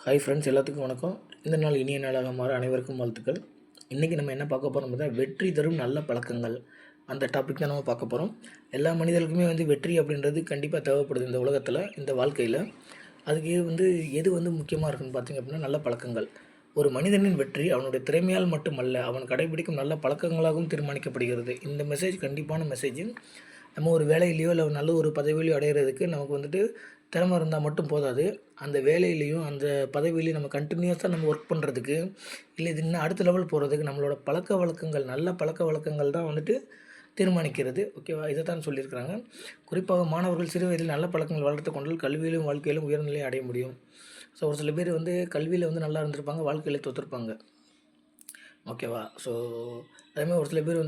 Hi friends, எல்லாத்துக்கும் வணக்கம். இந்த நாள் இனிய நாளாக மாற அனைவருக்கும் வாழ்த்துக்கள். இன்றைக்கி நம்ம என்ன பார்க்க போகிறோம் பார்த்தா, வெற்றி தரும் நல்ல பழக்கங்கள். அந்த டாபிக் தான் நம்ம பார்க்க போகிறோம். எல்லா மனிதர்களுக்குமே வெற்றி அப்படின்றது கண்டிப்பாக தேவைப்படுது இந்த உலகத்தில், இந்த வாழ்க்கையில். அதுக்கு எது முக்கியமாக இருக்குன்னு பார்த்தீங்க அப்படின்னா, நல்ல பழக்கங்கள். ஒரு மனிதனின் வெற்றி அவனுடைய திறமையால் மட்டுமல்ல, அவன் கடைபிடிக்கும் நல்ல பழக்கங்களாகவும் தீர்மானிக்கப்படுகிறது. இந்த மெசேஜ் கண்டிப்பான மெசேஜ். நம்ம ஒரு வேலையிலையோ இல்லை நல்ல ஒரு பதவியிலையோ அடையிறதுக்கு நமக்கு திறமை இருந்தால் மட்டும் போதாது. அந்த வேலையிலையும் அந்த பதவியிலையும் நம்ம கண்டினியூஸாக நம்ம ஒர்க் பண்ணுறதுக்கு, இல்லை இது இன்னும் அடுத்த லெவல் போகிறதுக்கு நம்மளோட பழக்கவழக்கங்கள், நல்ல பழக்கவழக்கங்கள் தான் தீர்மானிக்கிறது. ஓகேவா? இதை தான் சொல்லியிருக்கிறாங்க. குறிப்பாக மாணவர்கள் சிறு வயதில் நல்ல பழக்கங்கள் வளர்த்து கொண்டால் கல்வியிலும் வாழ்க்கையிலும் உயர்நிலையை அடைய முடியும். ஸோ ஒரு சில பேர் கல்வியில் நல்லா இருந்திருப்பாங்க, வாழ்க்கையில் தோற்றுருப்பாங்க. ஓகேவா? ஸோ அதேமாதிரி ஒரு சில பேர்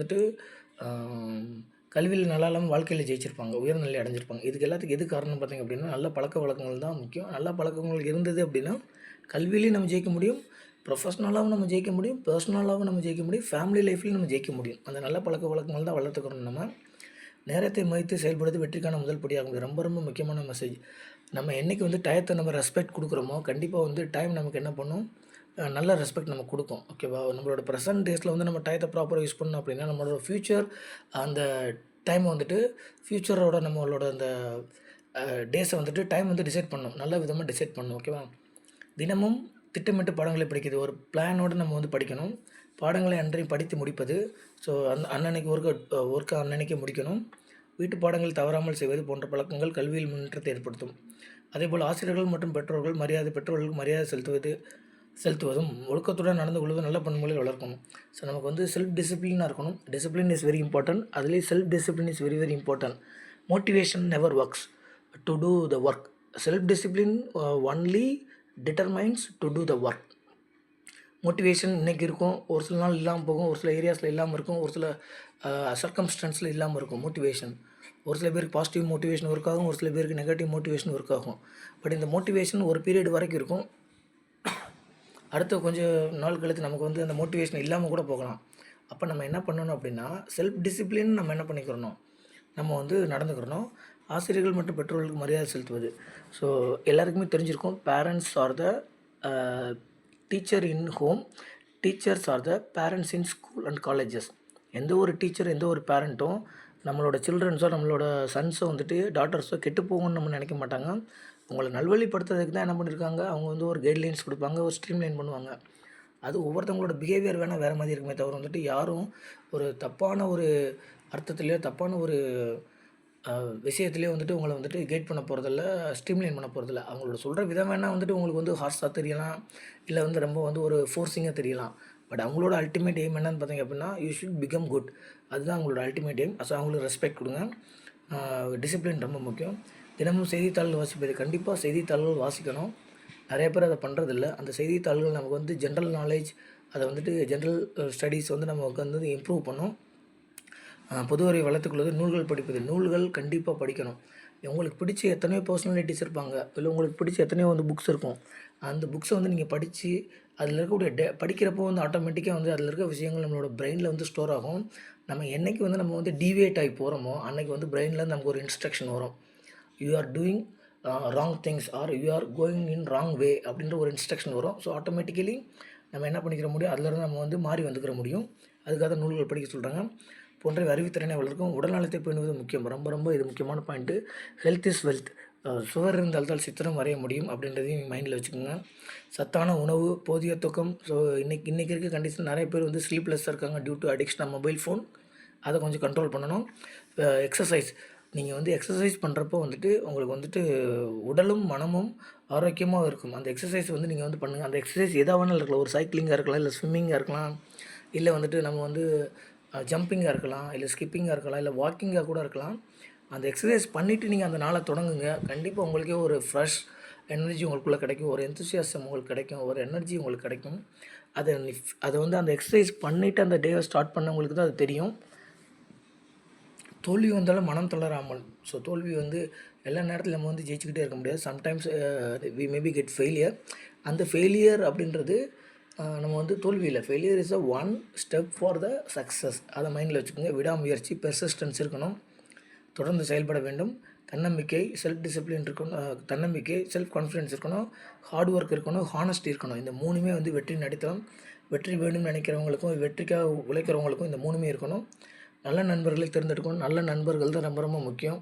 கல்வியில் நல்லா இல்லாமல் வாழ்க்கையில் ஜெயிச்சிருப்பாங்க, உயர்நிலை அடைஞ்சிருப்பாங்க. இதுக்கு எல்லாத்துக்கும் எது காரணம் பார்த்திங்க அப்படின்னா, நல்ல பழக்கவழக்கங்கள் தான் முக்கியம். நல்ல பழக்கங்கள் இருந்தது அப்படின்னா கல்வியிலையும் நம்ம ஜெயிக்க முடியும், ப்ரொஃபஷ்னலாகவும் நம்ம ஜெயிக்க முடியும், பர்சனலாகவும் நம்ம ஜெயிக்க முடியும், ஃபேமிலி லைஃப்லையும் நம்ம ஜெயிக்க முடியும். அந்த நல்ல பழக்கவழக்கங்கள் தான் வளர்த்துக்கணும். நம்ம நேரத்தை மதித்து செயல்படுவது வெற்றிக்கான முதல் படியாகும். ரொம்ப ரொம்ப முக்கியமான மெசேஜ். நம்ம என்றைக்கு டயத்தை நம்ம ரெஸ்பெக்ட் கொடுக்குறோமோ, கண்டிப்பாக டைம் நமக்கு என்ன பண்ணும், நல்ல ரெஸ்பெக்ட் நமக்கு கொடுக்கும். ஓகேவா? நம்மளோட ப்ரெசன்ட் டேஸில் நம்ம டயத்தை ப்ராப்பராக யூஸ் பண்ணோம் அப்படின்னா, நம்மளோட ஃப்யூச்சர் அந்த டைம் ஃப்யூச்சரோட நம்மளோட அந்த டேஸை டைம் டிசைட் பண்ணணும், நல்ல விதமாக டிசைட் பண்ணணும். ஓகேவா? தினமும் திட்டமிட்டு பாடங்களை படிக்கிறது, ஒரு பிளானோடு நம்ம படிக்கணும். பாடங்களை அன்றையும் படித்து முடிப்பது. ஸோ அன்னன்னைக்கு ஒர்க்கை அன்னன்னைக்கே முடிக்கணும். வீட்டு பாடங்கள் தவறாமல் செய்வது போன்ற பழக்கங்கள் கல்வியில் முன்னேற்றத்தை ஏற்படுத்தும். அதேபோல் ஆசிரியர்கள் மற்றும் பெற்றோர்களுக்கு மரியாதை செலுத்துவதும் ஒழுக்கத்துடன் நடந்து கொள்வதும் நல்ல பண்புகளை வளர்க்கணும். ஸோ நமக்கு செல்ஃப் டிசிப்ளினாக இருக்கணும். Discipline is very important. அதுலேயே self discipline is very very important. Motivation never works to do the work. Self discipline only determines to do the work. Motivation இன்றைக்கி இருக்கும், ஒரு சில நாள் இல்லாமல் போகும், ஒரு சில ஏரியாஸில் இல்லாமல் இருக்கும், ஒரு சில சர்க்கம்ஸ்டன்ஸில் இல்லாமல் இருக்கும் மோட்டிவேஷன். ஒரு சில பேருக்கு பாசிட்டிவ் மோட்டிவேஷன் ஒர்க் ஆகும், ஒரு சில பேருக்கு நெகட்டிவ் மோட்டிவேஷன் ஒர்க் ஆகும். பட் இந்த மோட்டிவேஷன் ஒரு பீரியட் வரைக்கும் இருக்கும். அடுத்த கொஞ்சம் நாள் கழித்து நமக்கு அந்த மோட்டிவேஷன் இல்லாமல் கூட போகலாம். அப்போ நம்ம என்ன பண்ணணும் அப்படின்னா, செல்ஃப் டிசிப்ளின் நம்ம என்ன பண்ணிக்கிறணும், நம்ம நடந்துக்கிறணும். ஆசிரியர்கள் மற்றும் பெற்றோர்களுக்கு மரியாதை செலுத்துவது. ஸோ எல்லாருக்குமே தெரிஞ்சிருக்கும், parents R the teacher in home, teachers are the parents in school and colleges. எந்த ஒரு டீச்சர், எந்த ஒரு பேரண்ட்டும் நம்மளோட சில்ட்ரன்ஸோ நம்மளோட சன்ஸோ டாட்டர்ஸோ கெட்டு போகணும்னு நம்ம நினைக்க மாட்டாங்க. உங்களை நல்வழிப்படுத்துறதுக்கு தான் என்ன பண்ணியிருக்காங்க, அவங்க ஒரு கைட்லைன்ஸ் கொடுப்பாங்க, ஒரு ஸ்ட்ரீம்லைன் பண்ணுவாங்க. அது ஒவ்வொருத்தவங்களோட பிஹேவியர் வேணால் வேறு மாதிரி இருக்குமே தவிர யாரும் ஒரு தப்பான ஒரு அர்த்தத்துலேயோ தப்பான ஒரு விஷயத்துலேயே உங்களை கைட் பண்ண போகிறதில்ல, ஸ்ட்ரீம்லைன் பண்ண போகிறதில்ல. அவங்களோட சொல்கிற விதம் வேணால் உங்களுக்கு ஹார்ஷாக தெரியலாம், இல்லை ரொம்ப ஒரு ஃபோர்ஸிங்காக தெரியலாம். பட் அவங்களோட அல்டிமேட் எய்ம் என்னன்னு பார்த்தீங்க அப்படின்னா, யூ ஷுட் பிகம் குட். அதுதான் அவங்களோட அல்டிமேட் எய்ம். ஸோ அவங்களுக்கு ரெஸ்பெக்ட் கொடுங்க. டிசிப்ளின் ரொம்ப முக்கியம். தினமும் செய்தித்தாள்கள் வாசிப்பது. கண்டிப்பாக செய்தித்தாள்கள் வாசிக்கணும். நிறைய பேர் அதை பண்ணுறதில்ல. அந்த செய்தித்தாள்கள் நமக்கு ஜென்ரல் நாலேஜ், அதை ஜென்ரல் ஸ்டடீஸ் நமக்கு இம்ப்ரூவ் பண்ணும். பொது அறிவை வளர்த்துக்கொள்வது. நூல்கள் படிப்பது. நூல்கள் கண்டிப்பாக படிக்கணும். உங்களுக்கு பிடிச்ச எத்தனையோ பர்சனாலிட்டிஸ் இருப்பாங்க, இல்லை உங்களுக்கு பிடிச்ச எத்தனையோ புக்ஸ் இருக்கும். அந்த புக்ஸை நீங்கள் படித்து அதில் இருக்கக்கூடிய படிக்கிறப்போ ஆட்டோமேட்டிக்காக அதில் இருக்க விஷயங்கள் நம்மளோட பிரெயினில் ஸ்டோர் ஆகும். நம்ம என்றைக்கு நம்ம டீவியேட் ஆகி போகிறோமோ அன்றைக்கி பிரெயினில் நமக்கு ஒரு இன்ஸ்ட்ரக்ஷன் வரும். You are doing wrong things are you are going in wrong வே அப்படின்ற ஒரு இன்ஸ்ட்ரக்ஷன் வரும். ஸோ ஆட்டோமேட்டிக்கலி நம்ம என்ன பண்ணிக்கிற முடியும், அதிலேருந்து நம்ம மாறி வந்துக்கிற முடியும். அதுக்காக நூல்கள் படிக்க சொல்கிறாங்க. போன்ற அறிவுத்திறனை வளர்க்கும். உடல்நலத்தை பேணுவது முக்கியம். ரொம்ப ரொம்ப இது முக்கியமான பாயிண்ட்டு. Health is wealth. சுவர் இருந்தால்தான் சித்திரம் வரைய முடியும் அப்படின்றதையும் மைண்டில் வச்சுக்கோங்க. சத்தான உணவு, போதிய தூக்கம். ஸோ இன்றைக்கி இருக்க கண்டிஷன் நிறைய பேர் ஸ்லீப்லெஸ்ஸாக இருக்காங்க due to addiction of mobile phone. அதை கொஞ்சம் கண்ட்ரோல் பண்ணணும். எக்ஸசைஸ். நீங்கள் எக்ஸசைஸ் பண்ணுறப்போ உங்களுக்கு உடலும் மனமும் ஆரோக்கியமாக இருக்கும். அந்த எக்ஸசைஸ் நீங்கள் பண்ணுங்கள். அந்த எக்ஸசைஸ் எதாக வேணாலும் இருக்கலாம். ஒரு சைக்கிளிங்காக இருக்கலாம், இல்லை ஸ்விம்மிங்காக இருக்கலாம், இல்லை நம்ம ஜம்பிங்காக இருக்கலாம், இல்லை ஸ்கிப்பிங்காக இருக்கலாம், இல்லை வாக்கிங்காக கூட இருக்கலாம். அந்த எக்ஸசைஸ் பண்ணிவிட்டு நீங்கள் அந்த நாளை தொடங்குங்க. கண்டிப்பாக உங்களுக்கே ஒரு ஃப்ரெஷ் எனர்ஜி உங்களுக்குள்ளே கிடைக்கும், ஒரு எந்தூசியாசம் உங்களுக்கு கிடைக்கும், ஒரு எனர்ஜி உங்களுக்கு கிடைக்கும். அதை அந்த எக்ஸசைஸ் பண்ணிவிட்டு அந்த டேவை ஸ்டார்ட் பண்ணவங்களுக்கு தான் அது தெரியும். தோல்வி வந்தாலும் மனம் தளராமல். ஸோ தோல்வி எல்லா நேரத்தில் நம்ம ஜெயிச்சுக்கிட்டே இருக்க முடியாது. Sometimes we maybe get failure. அந்த ஃபெயிலியர் அப்படின்றது நம்ம தோல்வி இல்லை. Failure is one step for the success. அதை மைண்டில் வச்சுக்கோங்க. விடாமுயற்சி, பெர்சிஸ்டன்ஸ் இருக்கணும். தொடர்ந்து செயல்பட வேண்டும். தன்னம்பிக்கை, செல்ஃப் டிசிப்ளின் இருக்கணும், தன்னம்பிக்கை, செல்ஃப் கான்ஃபிடன்ஸ் இருக்கணும், ஹார்ட் ஒர்க் இருக்கணும், ஹானஸ்டி இருக்கணும். இந்த 3மே வந்து வெற்றியின் அடித்தளம். வெற்றி வேணும்னு நினைக்கிறவங்களுக்கும், வெற்றிக்காக உழைக்கிறவங்களுக்கும் இந்த 3மே இருக்கணும். நல்ல நண்பர்களை தேர்ந்தெடுக்கணும். நல்ல நண்பர்கள் தான் ரொம்ப ரொம்ப முக்கியம்.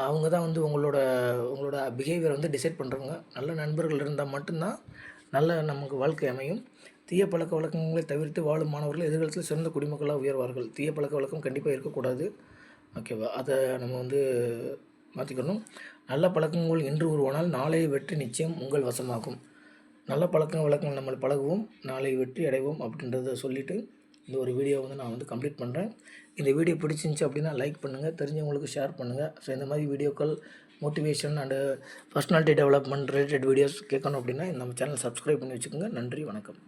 அவங்க தான் வந்து உங்களோட பிஹேவியரை வந்து டிசைட் பண்ணுறவங்க. நல்ல நண்பர்கள் இருந்தால் மட்டும்தான் நமக்கு வாழ்க்கை அமையும். தீய பழக்கவழக்கங்களை தவிர்த்து வாழும் மாணவர்கள் எதிர்காலத்தில் சிறந்த குடிமக்களாக உயர்வார்கள். தீய பழக்கவழக்கம் கண்டிப்பாக இருக்கக்கூடாது. ஓகேவா? அதை நம்ம வந்து மாற்றிக்கணும். நல்ல பழக்கங்கள் இன்று உருவானால் நாளைய வெற்றி நிச்சயம் உங்கள் வசமாகும். நல்ல பழக்கங்கள் நம்ம பழகுவோம், நாளை வெற்றி அடைவோம் அப்படின்றத சொல்லிவிட்டு இந்த ஒரு வீடியோவை வந்து நான் வந்து கம்ப்ளீட் பண்ணுறேன். இந்த வீடியோ பிடிச்சிருந்துச்சி அப்படின்னா லைக் பண்ணுங்கள், தெரிஞ்சவங்களுக்கு ஷேர் பண்ணுங்கள். ஸோ இந்த மாதிரி வீடியோக்கள் motivation and personality development related videos கேட்கணும் அப்படின்னா நம்ம சேனல் சப்ஸ்கிரைப் பண்ணி வச்சுக்கோங்க. நன்றி, வணக்கம்.